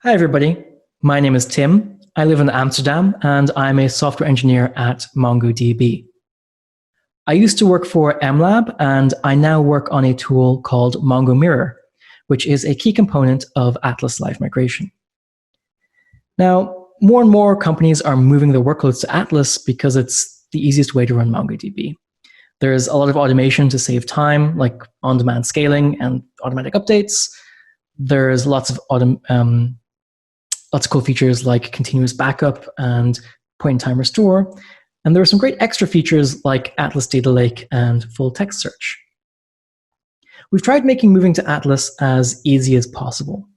Hi, everybody. My name is Tim. I live in Amsterdam, and I'm a software engineer at MongoDB. I used to work for MLab, and I now work on a tool called Mongomirror, which is a key component of Atlas Live Migration. Now, more and more companies are moving their workloads to Atlas because it's the easiest way to run MongoDB. There's a lot of automation to save time, like on-demand scaling and automatic updates. There's lots of cool features like continuous backup and point-in-time restore. And there are some great extra features like Atlas Data Lake and full text search. We've tried making moving to Atlas as easy as possible.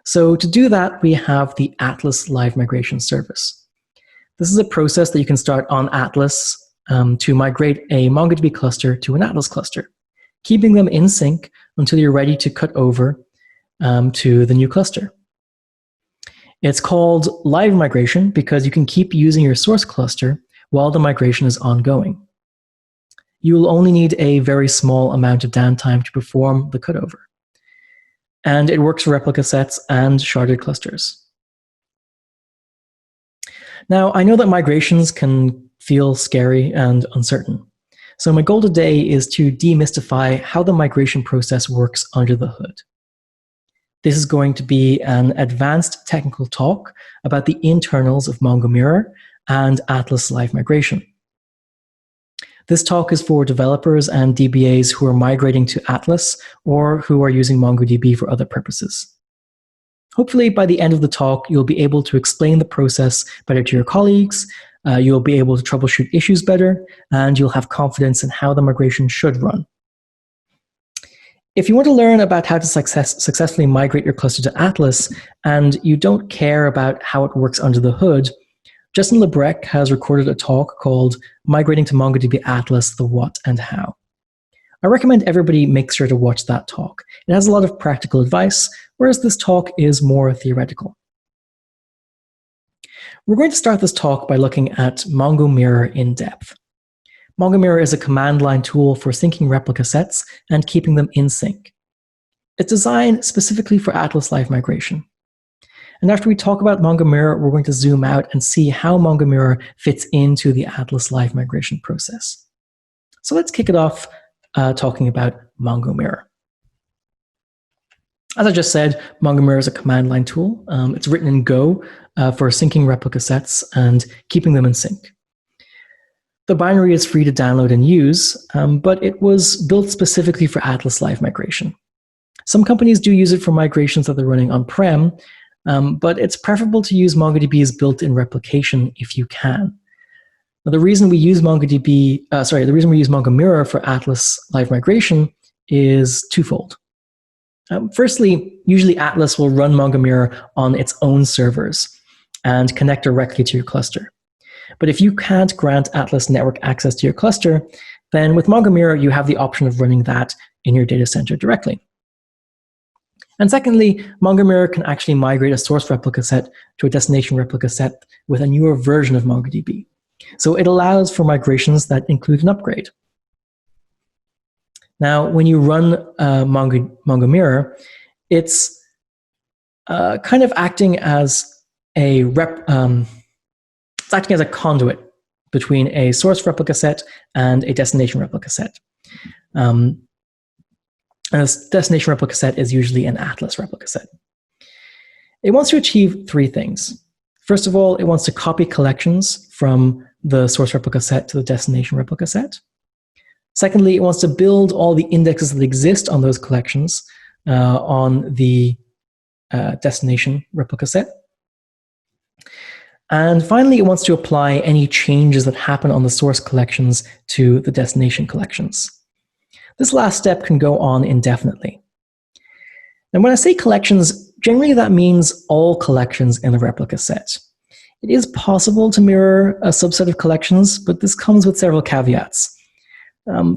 So to do that, we have the Atlas Live Migration Service. This is a process that you can start on Atlas to migrate a MongoDB cluster to an Atlas cluster, keeping them in sync until you're ready to cut over to the new cluster. It's called live migration because you can keep using your source cluster while the migration is ongoing. You will only need a very small amount of downtime to perform the cutover. And it works for replica sets and sharded clusters. Now, I know that migrations can feel scary and uncertain. So my goal today is to demystify how the migration process works under the hood. This is going to be an advanced technical talk about the internals of Mongomirror and Atlas Live Migration. This talk is for developers and DBAs who are migrating to Atlas or who are using MongoDB for other purposes. Hopefully, by the end of the talk, you'll be able to explain the process better to your colleagues, you'll be able to troubleshoot issues better, and you'll have confidence in how the migration should run. If you want to learn about how to successfully migrate your cluster to Atlas, and you don't care about how it works under the hood, Justin Lebrecq has recorded a talk called Migrating to MongoDB Atlas, the What and How. I recommend everybody make sure to watch that talk. It has a lot of practical advice, whereas this talk is more theoretical. We're going to start this talk by looking at Mongomirror in depth. Mongomirror is a command line tool for syncing replica sets and keeping them in sync. It's designed specifically for Atlas Live Migration. And after we talk about Mongomirror, we're going to zoom out and see how Mongomirror fits into the Atlas Live Migration process. So let's kick it off talking about Mongomirror. As I just said, Mongomirror is a command line tool. It's written in Go for syncing replica sets and keeping them in sync. The binary is free to download and use, but it was built specifically for Atlas Live Migration. Some companies do use it for migrations that they're running on-prem, but it's preferable to use MongoDB's built-in replication if you can. Now, the reason we use Mongomirror for Atlas Live Migration is twofold. Firstly, usually Atlas will run Mongomirror on its own servers and connect directly to your cluster. But if you can't grant Atlas network access to your cluster, then with Mongomirror, you have the option of running that in your data center directly. And secondly, Mongomirror can actually migrate a source replica set to a destination replica set with a newer version of MongoDB. So it allows for migrations that include an upgrade. Now, when you run Mongomirror, it's kind of acting as it's acting as a conduit between a source replica set and a destination replica set. And this destination replica set is usually an Atlas replica set. It wants to achieve three things. First of all, it wants to copy collections from the source replica set to the destination replica set. Secondly, it wants to build all the indexes that exist on those collections on the destination replica set. And finally, it wants to apply any changes that happen on the source collections to the destination collections. This last step can go on indefinitely. And when I say collections, generally that means all collections in the replica set. It is possible to mirror a subset of collections, but this comes with several caveats.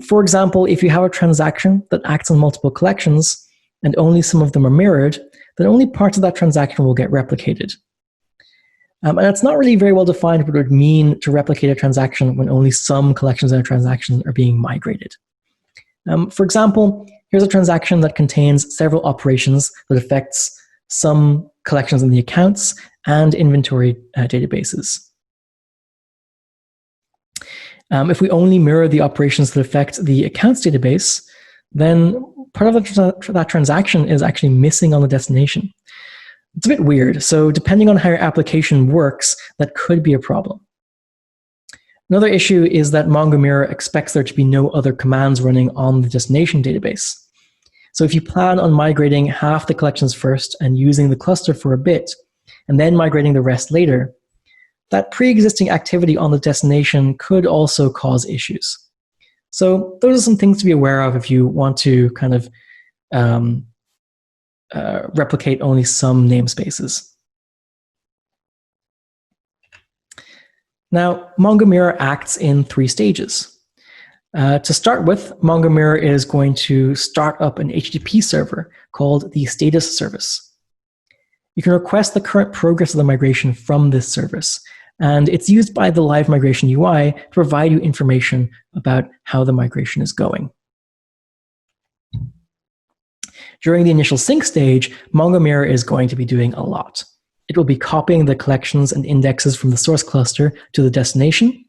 For example, if you have a transaction that acts on multiple collections and only some of them are mirrored, then only parts of that transaction will get replicated. And it's not really very well defined what it would mean to replicate a transaction when only some collections in a transaction are being migrated. For example, here's a transaction that contains several operations that affects some collections in the accounts, and inventory databases. If we only mirror the operations that affect the accounts database, then part of that transaction is actually missing on the destination. It's a bit weird, so depending on how your application works, that could be a problem. Another issue is that Mongomirror expects there to be no other commands running on the destination database. So if you plan on migrating half the collections first and using the cluster for a bit, and then migrating the rest later, that pre-existing activity on the destination could also cause issues. So those are some things to be aware of if you want to kind of replicate only some namespaces. Now, Mongomirror acts in 3 stages. To start with, Mongomirror is going to start up an HTTP server called the status service. You can request the current progress of the migration from this service, and it's used by the live migration UI to provide you information about how the migration is going. During the initial sync stage, Mongomirror is going to be doing a lot. It will be copying the collections and indexes from the source cluster to the destination,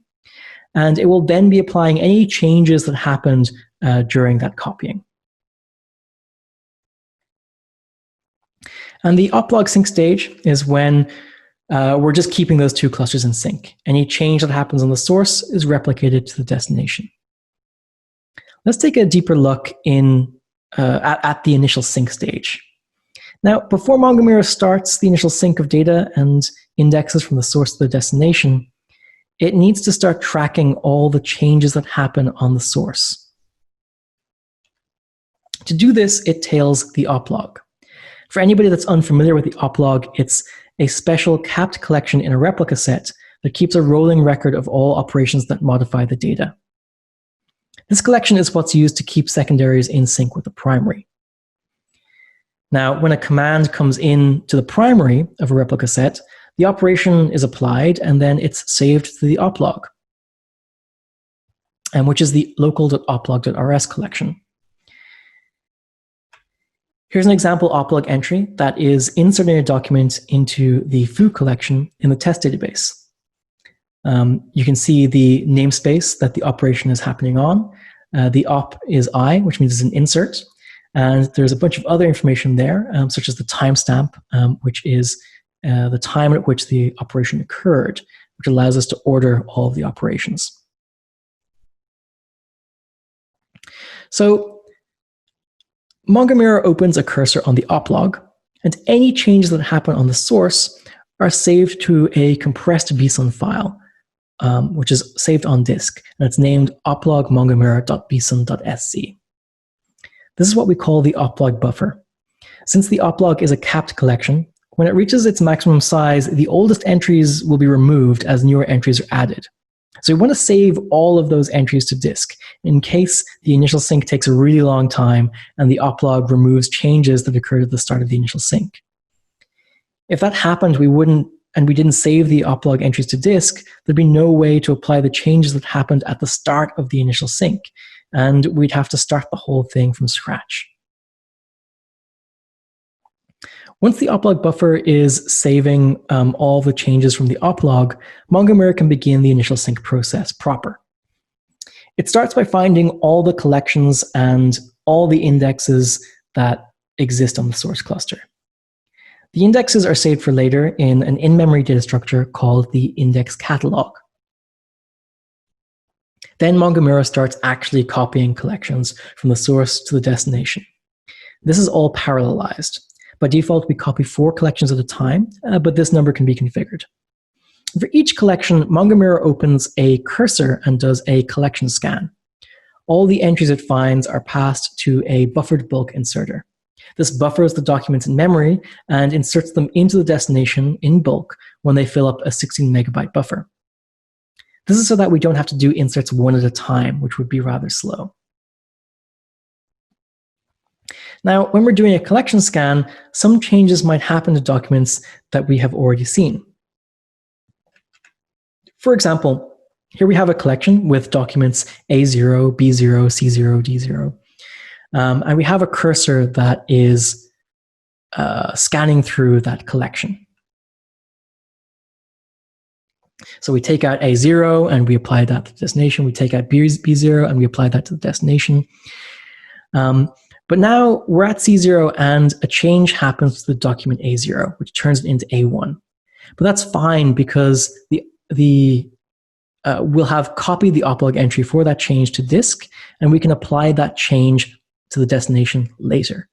and it will then be applying any changes that happened during that copying. And the Oplog sync stage is when we're just keeping those 2 clusters in sync. Any change that happens on the source is replicated to the destination. Let's take a deeper look at the initial sync stage. Now, before Mongomirror starts the initial sync of data and indexes from the source to the destination, it needs to start tracking all the changes that happen on the source. To do this, it tails the Oplog. For anybody that's unfamiliar with the Oplog, it's a special capped collection in a replica set that keeps a rolling record of all operations that modify the data. This collection is what's used to keep secondaries in sync with the primary. Now, when a command comes in to the primary of a replica set, the operation is applied and then it's saved to the Oplog, which is the local.oplog.rs collection. Here's an example Oplog entry that is inserting a document into the foo collection in the test database. You can see the namespace that the operation is happening on. The op is I, which means it's an insert. And there's a bunch of other information there, such as the timestamp, which is the time at which the operation occurred, which allows us to order all of the operations. So Mongomirror opens a cursor on the Oplog, and any changes that happen on the source are saved to a compressed BSON file, which is saved on disk, and it's named oplog mongomirror.bson.sc. This is what we call the Oplog buffer. Since the Oplog is a capped collection, when it reaches its maximum size, the oldest entries will be removed as newer entries are added. So we want to save all of those entries to disk in case the initial sync takes a really long time and the Oplog removes changes that occurred at the start of the initial sync. If that happened, we didn't save the Oplog entries to disk, there'd be no way to apply the changes that happened at the start of the initial sync, and we'd have to start the whole thing from scratch. Once the Oplog buffer is saving all the changes from the Oplog, Mongomirror can begin the initial sync process proper. It starts by finding all the collections and all the indexes that exist on the source cluster. The indexes are saved for later in an in-memory data structure called the index catalog. Then Mongomirror starts actually copying collections from the source to the destination. This is all parallelized. By default, we copy 4 collections at a time, but this number can be configured. For each collection, Mongomirror opens a cursor and does a collection scan. All the entries it finds are passed to a buffered bulk inserter. This buffers the documents in memory and inserts them into the destination in bulk when they fill up a 16 megabyte buffer. This is so that we don't have to do inserts one at a time, which would be rather slow. Now, when we're doing a collection scan, some changes might happen to documents that we have already seen. For example, here we have a collection with documents A0, B0, C0, D0. And we have a cursor that is scanning through that collection. So we take out A0 and we apply that to the destination. We take out B0 and we apply that to the destination. But now we're at C0 and a change happens to the document A0, which turns it into A1. But that's fine because we'll have copied the Oplog entry for that change to disk, and we can apply that change to the destination later.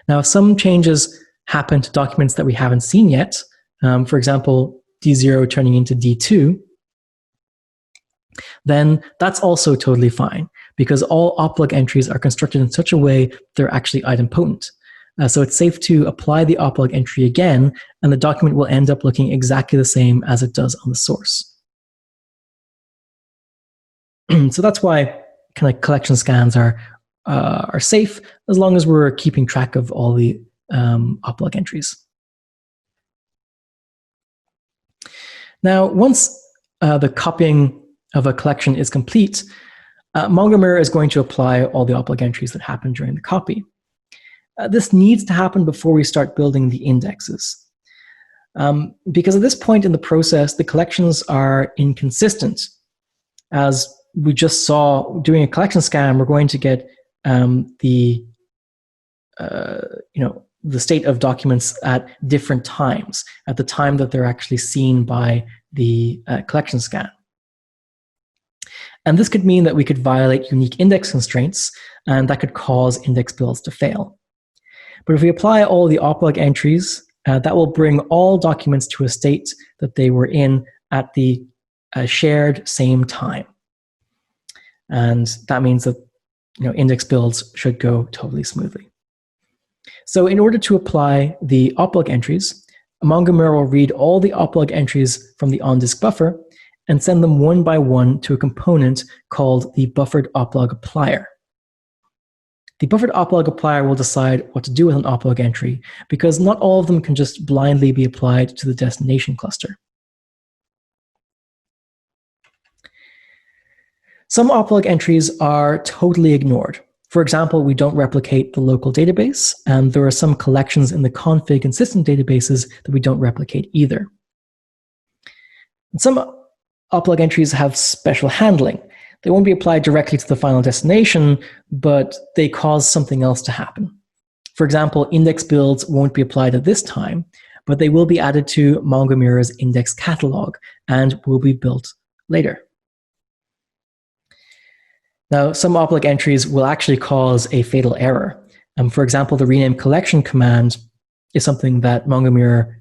Now, if some changes happen to documents that we haven't seen yet, for example, D0 turning into D2, then that's also totally fine because all Oplog entries are constructed in such a way they're actually idempotent. So it's safe to apply the Oplog entry again, and the document will end up looking exactly the same as it does on the source. So that's why kind of collection scans are safe as long as we're keeping track of all the Oplog entries. Now, once the copying of a collection is complete, Mongomirror is going to apply all the Oplog entries that happen during the copy. This needs to happen before we start building the indexes. Because at this point in the process, the collections are inconsistent. As we just saw, doing a collection scan, we're going to get the state of documents at different times, at the time that they're actually seen by the collection scan. And this could mean that we could violate unique index constraints, and that could cause index builds to fail. But if we apply all the Oplog entries, that will bring all documents to a state that they were in at the shared same time. And that means that index builds should go totally smoothly. So in order to apply the Oplog entries, Mongomirror will read all the Oplog entries from the on-disk buffer and send them one by one to a component called the buffered Oplog applier. The buffered Oplog applier will decide what to do with an Oplog entry because not all of them can just blindly be applied to the destination cluster. Some Oplog entries are totally ignored. For example, we don't replicate the local database, and there are some collections in the config and system databases that we don't replicate either. And some Oplog entries have special handling. They won't be applied directly to the final destination, but they cause something else to happen. For example, index builds won't be applied at this time, but they will be added to Mongomirror's index catalog and will be built later. Now, some Oplog entries will actually cause a fatal error. For example, the rename collection command is something that Mongomirror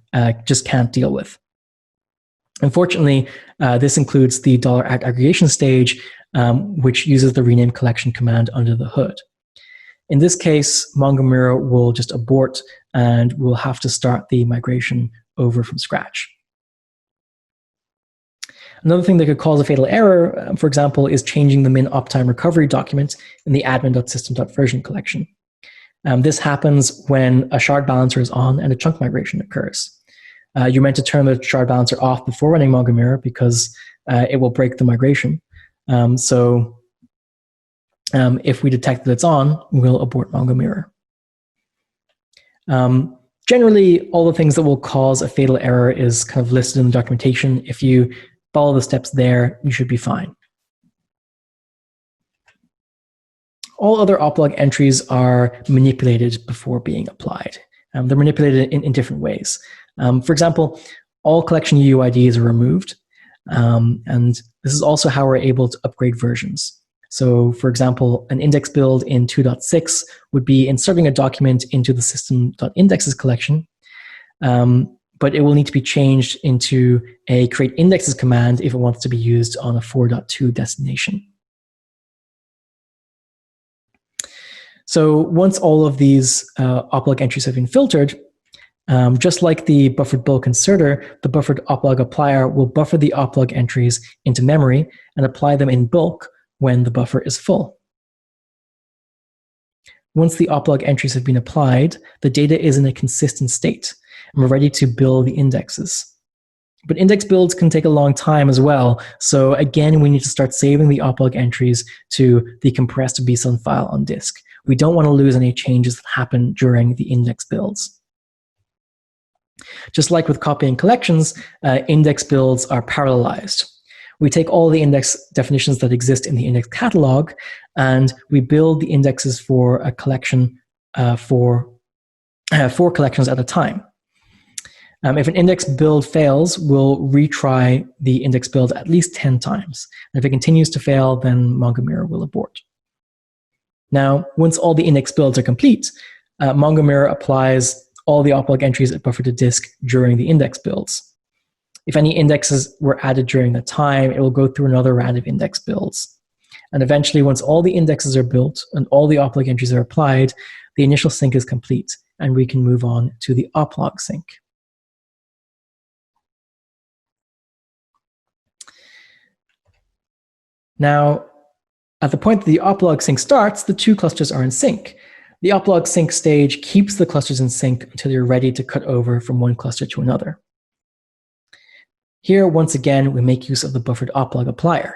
just can't deal with. Unfortunately, this includes the $aggregation stage, which uses the rename collection command under the hood. In this case, Mongomirror will just abort and we'll have to start the migration over from scratch. Another thing that could cause a fatal error, for example, is changing the min uptime recovery document in the admin.system.version collection. This happens when a shard balancer is on and a chunk migration occurs. You're meant to turn the shard balancer off before running Mongomirror because it will break the migration. If we detect that it's on, we'll abort Mongomirror. Generally, all the things that will cause a fatal error is kind of listed in the documentation. If you follow the steps there, you should be fine. All other Oplog entries are manipulated before being applied. They're manipulated in different ways. For example, all collection UUIDs are removed, and this is also how we're able to upgrade versions. So, for example, an index build in 2.6 would be inserting a document into the system.indexes collection, but it will need to be changed into a create indexes command if it wants to be used on a 4.2 destination. So once all of these Oplog entries have been filtered, just like the buffered bulk inserter, the buffered Oplog applier will buffer the Oplog entries into memory and apply them in bulk when the buffer is full. Once the Oplog entries have been applied, the data is in a consistent state, and we're ready to build the indexes. But index builds can take a long time as well. So again, we need to start saving the Oplog entries to the compressed BSON file on disk. We don't want to lose any changes that happen during the index builds. Just like with copying collections, index builds are parallelized. We take all the index definitions that exist in the index catalog, and we build the indexes for a collection for 4 collections at a time. If an index build fails, we'll retry the index build at least 10 times. And if it continues to fail, then Mongomirror will abort. Now, once all the index builds are complete, Mongomirror applies all the Oplog entries it buffered to disk during the index builds. If any indexes were added during that time, it will go through another round of index builds. And eventually, once all the indexes are built and all the Oplog entries are applied, the initial sync is complete, and we can move on to the Oplog sync. Now, at the point that the Oplog sync starts, the 2 clusters are in sync. The Oplog sync stage keeps the clusters in sync until you're ready to cut over from one cluster to another. Here, once again, we make use of the buffered Oplog applier.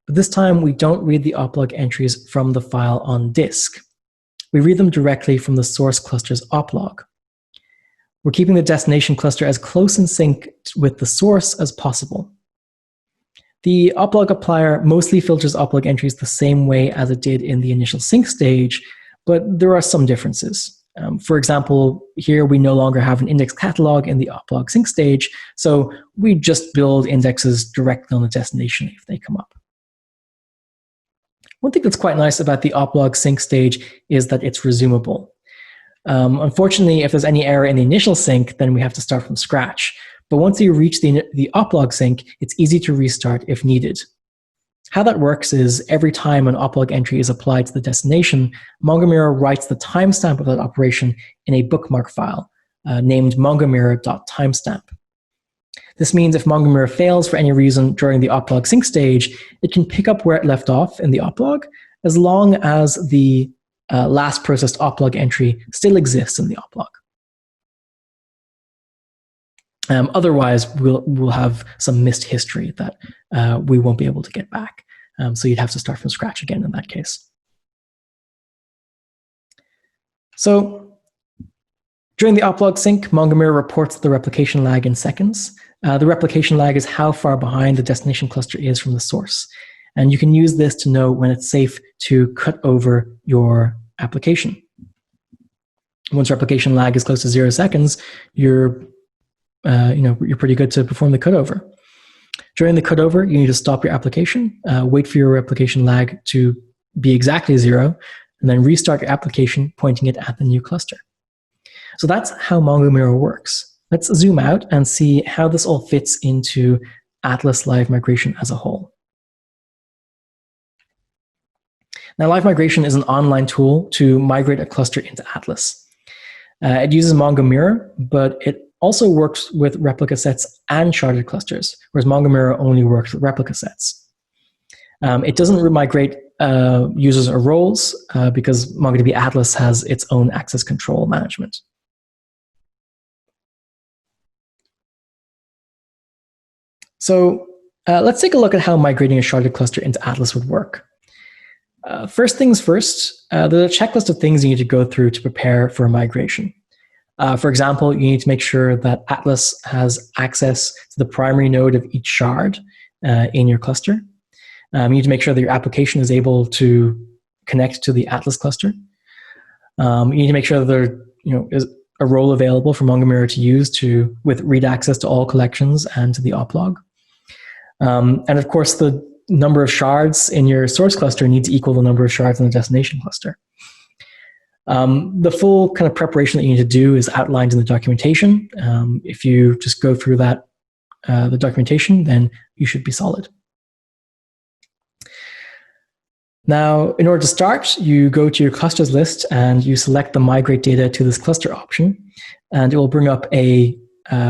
But this time, we don't read the Oplog entries from the file on disk. We read them directly from the source cluster's Oplog. We're keeping the destination cluster as close in sync with the source as possible. The Oplog applier mostly filters Oplog entries the same way as it did in the initial sync stage, but there are some differences. For example, here we no longer have an index catalog in the Oplog sync stage, so we just build indexes directly on the destination if they come up. One thing that's quite nice about the Oplog sync stage is that it's resumable. Unfortunately, if there's any error in the initial sync, then we have to start from scratch. But once you reach the Oplog sync, it's easy to restart if needed. How that works is every time an Oplog entry is applied to the destination, Mongomirror writes the timestamp of that operation in a bookmark file named mongomirror.timestamp. This means if Mongomirror fails for any reason during the Oplog sync stage, it can pick up where it left off in the Oplog as long as the last processed Oplog entry still exists in the Oplog. Otherwise, we'll have some missed history that we won't be able to get back. So you'd have to start from scratch again in that case. So during the Oplog sync, Mongomirror reports the replication lag in seconds. The replication lag is how far behind the destination cluster is from the source. And you can use this to know when it's safe to cut over your application. Once replication lag is close to 0 seconds, you're pretty good to perform the cutover. During the cutover, you need to stop your application, wait for your replication lag to be exactly 0, and then restart your application, pointing it at the new cluster. So that's how Mongomirror works. Let's zoom out and see how this all fits into Atlas Live Migration as a whole. Now, Live Migration is an online tool to migrate a cluster into Atlas. It uses Mongomirror, but it also works with replica sets and sharded clusters, whereas Mongomirror only works with replica sets. It doesn't migrate users or roles because MongoDB Atlas has its own access control management. So let's take a look at how migrating a sharded cluster into Atlas would work. First things first, there's a checklist of things you need to go through to prepare for a migration. For example, you need to make sure that Atlas has access to the primary node of each shard in your cluster. You need to make sure that your application is able to connect to the Atlas cluster. You need to make sure that there is a role available for Mongomirror to use with read access to all collections and to the Oplog. And of course, the number of shards in your source cluster needs to equal the number of shards in the destination cluster. The full kind of preparation that you need to do is outlined in the documentation. If you just go through that, the documentation, then you should be solid. Now, in order to start, you go to your clusters list and you select the migrate data to this cluster option, and it will bring up a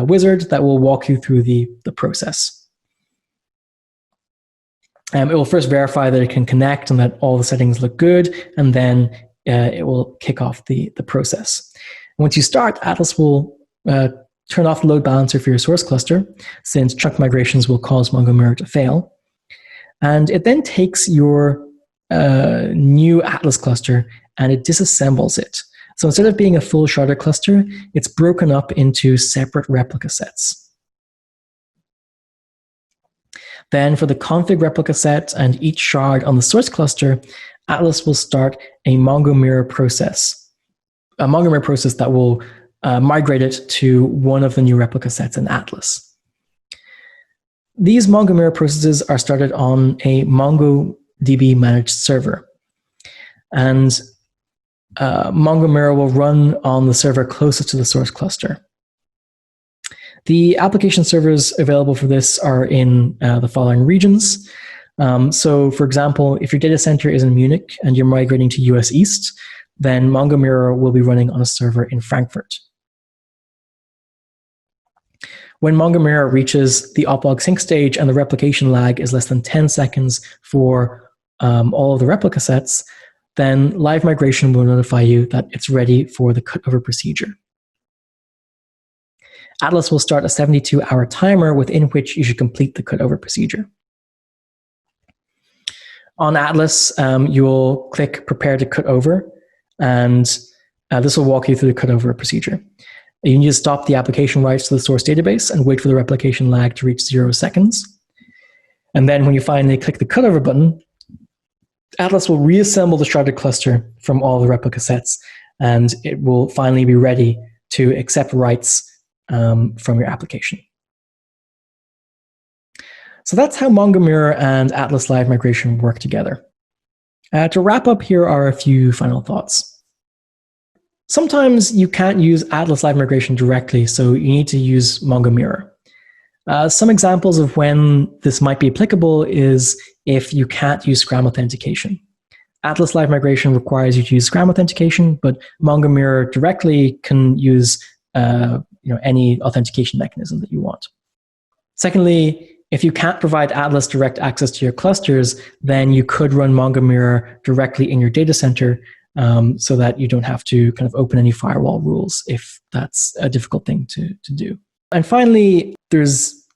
wizard that will walk you through the process. It will first verify that it can connect and that all the settings look good, and then it will kick off the process. Once you start, Atlas will turn off the load balancer for your source cluster, since chunk migrations will cause Mongomirror to fail. And it then takes your new Atlas cluster and it disassembles it. So instead of being a full sharded cluster, it's broken up into separate replica sets. Then for the config replica set and each shard on the source cluster, Atlas will start a Mongomirror process. A Mongomirror process that will migrate it to one of the new replica sets in Atlas. These Mongomirror processes are started on a MongoDB managed server. And Mongomirror will run on the server closest to the source cluster. The application servers available for this are in the following regions. So for example, if your data center is in Munich and you're migrating to US East, then Mongomirror will be running on a server in Frankfurt. When Mongomirror reaches the Oplog sync stage and the replication lag is less than 10 seconds for all of the replica sets, then live migration will notify you that it's ready for the cutover procedure. Atlas will start a 72-hour timer within which you should complete the cutover procedure. On Atlas, you will click Prepare to Cutover, and this will walk you through the cutover procedure. You need to stop the application writes to the source database and wait for the replication lag to reach 0 seconds. And then when you finally click the cutover button, Atlas will reassemble the sharded cluster from all the replica sets, and it will finally be ready to accept writes from your application. So that's how Mongomirror and Atlas Live Migration work together. To wrap up, here are a few final thoughts. Sometimes you can't use Atlas Live Migration directly, so you need to use Mongomirror. Some examples of when this might be applicable is if you can't use Scram authentication. Atlas Live Migration requires you to use Scram authentication, but Mongomirror directly can use any authentication mechanism that you want. Secondly, if you can't provide Atlas direct access to your clusters, then you could run Mongomirror directly in your data center so that you don't have to kind of open any firewall rules if that's a difficult thing to do. And finally, there's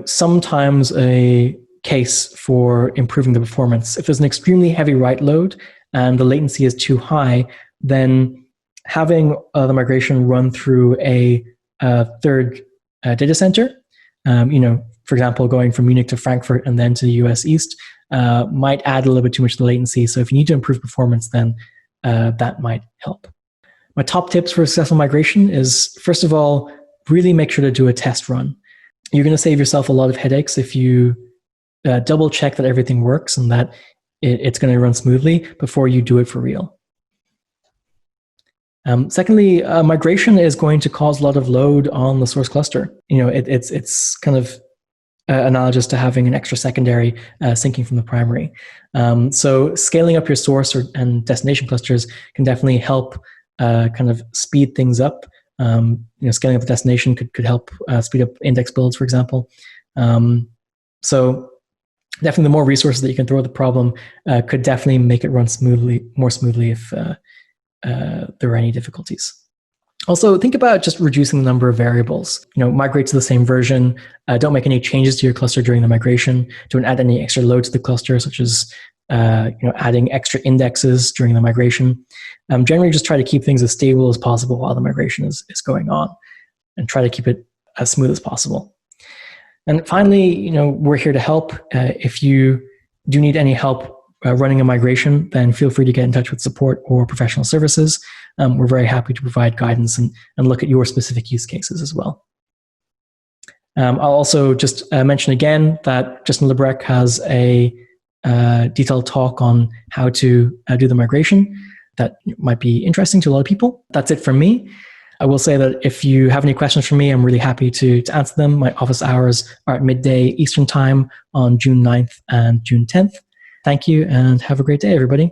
sometimes a case for improving the performance. If there's an extremely heavy write load and the latency is too high, then having the migration run through a third data center, for example, going from Munich to Frankfurt and then to the US East, might add a little bit too much to the latency. So if you need to improve performance, then that might help. My top tips for successful migration is, first of all, really make sure to do a test run. You're going to save yourself a lot of headaches if you double check that everything works and that it's going to run smoothly before you do it for real. Secondly, migration is going to cause a lot of load on the source cluster. It's kind of analogous to having an extra secondary syncing from the primary. So scaling up your source and destination clusters can definitely help kind of speed things up. Scaling up the destination could help speed up index builds, for example. So definitely the more resources that you can throw at the problem could definitely make it run more smoothly if there are any difficulties. Also, think about just reducing the number of variables. Migrate to the same version. Don't make any changes to your cluster during the migration. Don't add any extra load to the cluster, such as adding extra indexes during the migration. Generally, just try to keep things as stable as possible while the migration is going on, and try to keep it as smooth as possible. And finally, we're here to help. If you do need any help running a migration, then feel free to get in touch with support or professional services. We're very happy to provide guidance and look at your specific use cases as well. I'll also just mention again that Justin Lebrecq has a detailed talk on how to do the migration that might be interesting to a lot of people. That's it from me. I will say that if you have any questions for me, I'm really happy to answer them. My office hours are at midday Eastern Time on June 9th and June 10th. Thank you, and have a great day, everybody.